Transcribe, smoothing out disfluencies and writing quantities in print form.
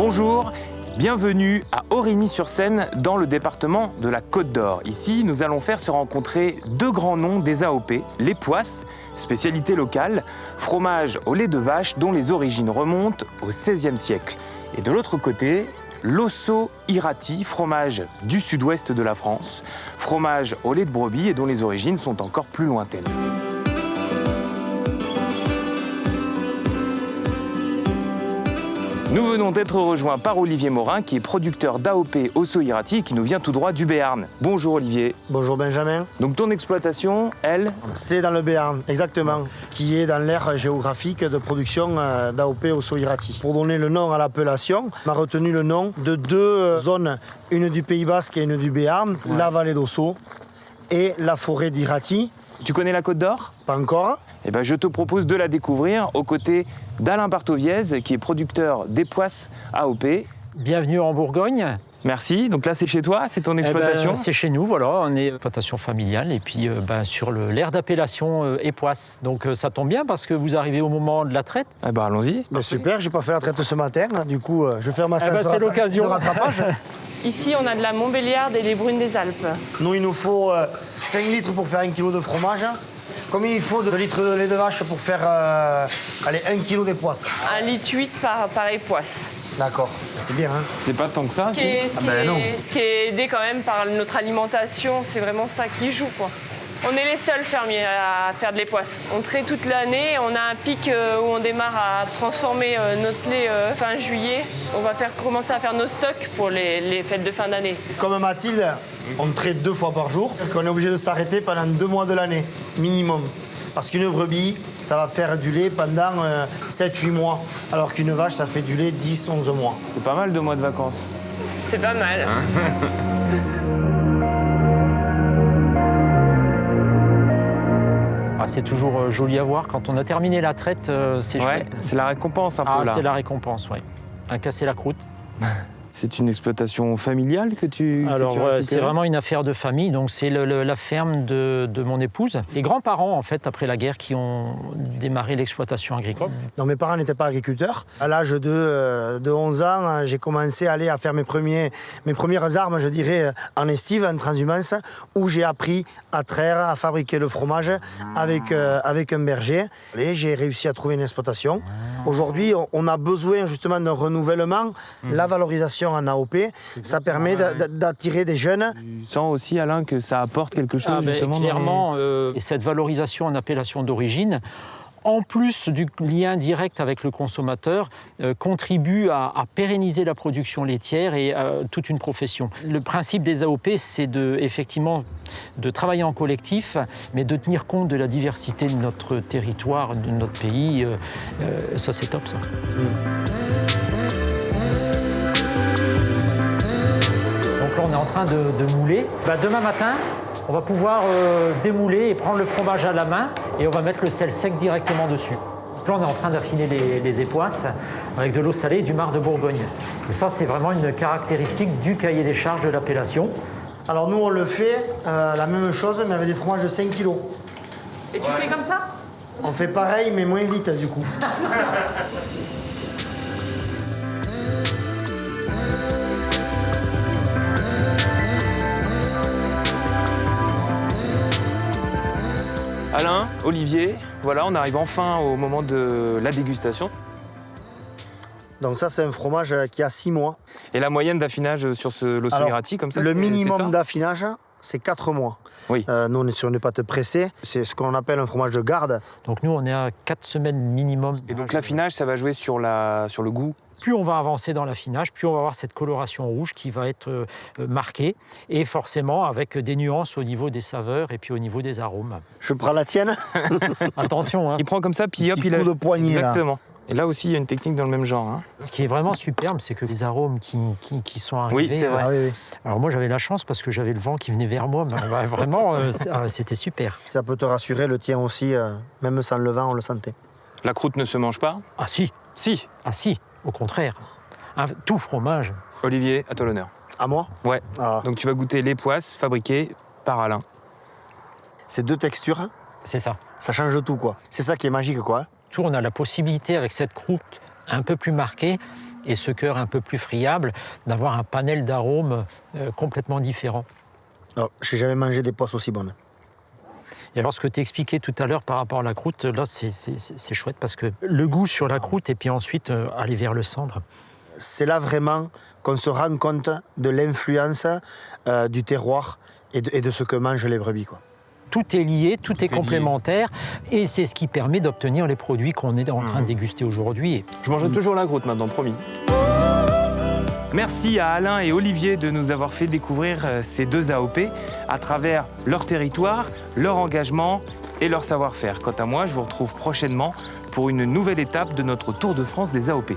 Bonjour, bienvenue à Origny-sur-Seine dans le département de la Côte d'Or. Ici, nous allons faire se rencontrer deux grands noms des AOP, les Poisses, spécialité locale, fromage au lait de vache dont les origines remontent au XVIe siècle. Et de l'autre côté, l'Osso Irati, fromage du sud-ouest de la France, fromage au lait de brebis et dont les origines sont encore plus lointaines. Nous venons d'être rejoints par Olivier Morin, qui est producteur d'AOP Osso Irati et qui nous vient tout droit du Béarn. Bonjour Olivier. Bonjour Benjamin. Donc ton exploitation, elle? C'est dans le Béarn, exactement, qui est dans l'aire géographique de production d'AOP Osso Irati. Pour donner le nom à l'appellation, on a retenu le nom de deux zones, une du Pays Basque et une du Béarn, la vallée d'Osso et la forêt d'Irati. Tu connais la Côte d'Or? Pas encore. Eh ben, je te propose de la découvrir aux côtés d'Alain Barthoviez, qui est producteur des Poisses AOP. Bienvenue en Bourgogne. Merci. Donc là, c'est chez toi, c'est ton exploitation? C'est chez nous, voilà. On est exploitation familiale et puis sur l'aire d'appellation Époisses. Donc ça tombe bien parce que vous arrivez au moment de la traite. Eh ben, allons-y. Super, j'ai pas fait la traite ce matin. Du coup, je vais faire ma séance c'est l'occasion de rattrapage. Ici, on a de la Montbéliarde et des brunes des Alpes. Nous, il nous faut 5 litres pour faire 1 kg de fromage. Combien il faut de litres de lait de vache pour faire 1 kg d'époisses? 1,8 litre par époisse. D'accord, c'est bien. Hein. C'est pas tant que ça, si? Ce qui est aidé quand même par notre alimentation, c'est vraiment ça qui joue, quoi. On est les seuls fermiers à faire de l'époisse. On traite toute l'année, on a un pic où on démarre à transformer notre lait fin juillet. On va commencer à faire nos stocks pour les fêtes de fin d'année. Comme Mathilde, on traite 2 fois par jour, parce qu'on est obligé de s'arrêter pendant 2 mois de l'année, minimum. Parce qu'une brebis, ça va faire du lait pendant 7-8 mois, alors qu'une vache, ça fait du lait 10-11 mois. C'est pas mal 2 mois de vacances. C'est pas mal. C'est toujours joli à voir. Quand on a terminé la traite, c'est chouette. C'est la récompense un peu là. C'est la récompense, oui. À casser la croûte. C'est une exploitation familiale que tu Alors, c'est vraiment une affaire de famille. Donc, c'est la ferme de mon épouse. Les grands-parents, en fait, après la guerre, qui ont démarré l'exploitation agricole. Non, mes parents n'étaient pas agriculteurs. À l'âge de 11 ans, j'ai commencé à aller à faire mes premières armes, je dirais, en estive, en transhumance, où j'ai appris à traire, à fabriquer le fromage avec un berger. Et j'ai réussi à trouver une exploitation. Aujourd'hui, on a besoin justement d'un renouvellement, la valorisation en AOP, ça permet d'attirer des jeunes. Tu sens aussi, Alain, que ça apporte quelque chose justement clairement, et cette valorisation en appellation d'origine, en plus du lien direct avec le consommateur, contribue à pérenniser la production laitière et toute une profession. Le principe des AOP, c'est effectivement de travailler en collectif, mais de tenir compte de la diversité de notre territoire, de notre pays. Ça, c'est top, ça. Donc là, on est en train de mouler. Demain matin, on va pouvoir démouler et prendre le fromage à la main et on va mettre le sel sec directement dessus. Donc là, on est en train d'affiner les époisses avec de l'eau salée et du marc de Bourgogne. Et ça, c'est vraiment une caractéristique du cahier des charges de l'appellation. Alors nous, on le fait la même chose, mais avec des fromages de 5 kg. Et tu fais comme ça? On fait pareil, mais moins vite, du coup. Alain, Olivier, voilà, on arrive enfin au moment de la dégustation. Donc ça, c'est un fromage qui a 6 mois. Et la moyenne d'affinage sur l'Osso Irati, comme ça? Le minimum d'affinage, c'est 4 mois. Oui. Nous, on est sur une pâte pressée. C'est ce qu'on appelle un fromage de garde. Donc nous, on est à 4 semaines minimum. Et donc l'affinage, ça va jouer sur le goût? Plus on va avancer dans l'affinage, plus on va avoir cette coloration rouge qui va être marquée, et forcément avec des nuances au niveau des saveurs et puis au niveau des arômes. Je prends la tienne. Attention, hein. Il prend comme ça, puis hop, il a coup de poignet. Exactement. Là. Et là aussi, il y a une technique dans le même genre. Hein. Ce qui est vraiment superbe, c'est que les arômes qui sont arrivés... Oui, c'est vrai. Oui. Alors moi, j'avais la chance parce que j'avais le vent qui venait vers moi. Mais vraiment, c'était super. Ça peut te rassurer, le tien aussi, même sans le vent, on le sentait. La croûte ne se mange pas? Ah si. Si. Ah si, au contraire. Tout fromage. Olivier, à toi l'honneur. À moi? Ouais. Donc tu vas goûter les poisses fabriquées par Alain. C'est 2 textures. C'est ça. Ça change tout, quoi. C'est ça qui est magique, quoi. On a la possibilité, avec cette croûte un peu plus marquée, et ce cœur un peu plus friable, d'avoir un panel d'arômes complètement différent. Alors, j'ai jamais mangé des poisses aussi bonnes. Et alors, ce que tu expliquais tout à l'heure par rapport à la croûte, là, c'est chouette parce que le goût sur la croûte et puis ensuite aller vers le cendre. C'est là vraiment qu'on se rend compte de l'influence du terroir et de ce que mangent les brebis, quoi. Tout est lié, tout est complémentaire et c'est ce qui permet d'obtenir les produits qu'on est en train de déguster aujourd'hui. Je mangerai toujours la croûte maintenant, promis. Merci à Alain et Olivier de nous avoir fait découvrir ces deux AOP à travers leur territoire, leur engagement et leur savoir-faire. Quant à moi, je vous retrouve prochainement pour une nouvelle étape de notre Tour de France des AOP.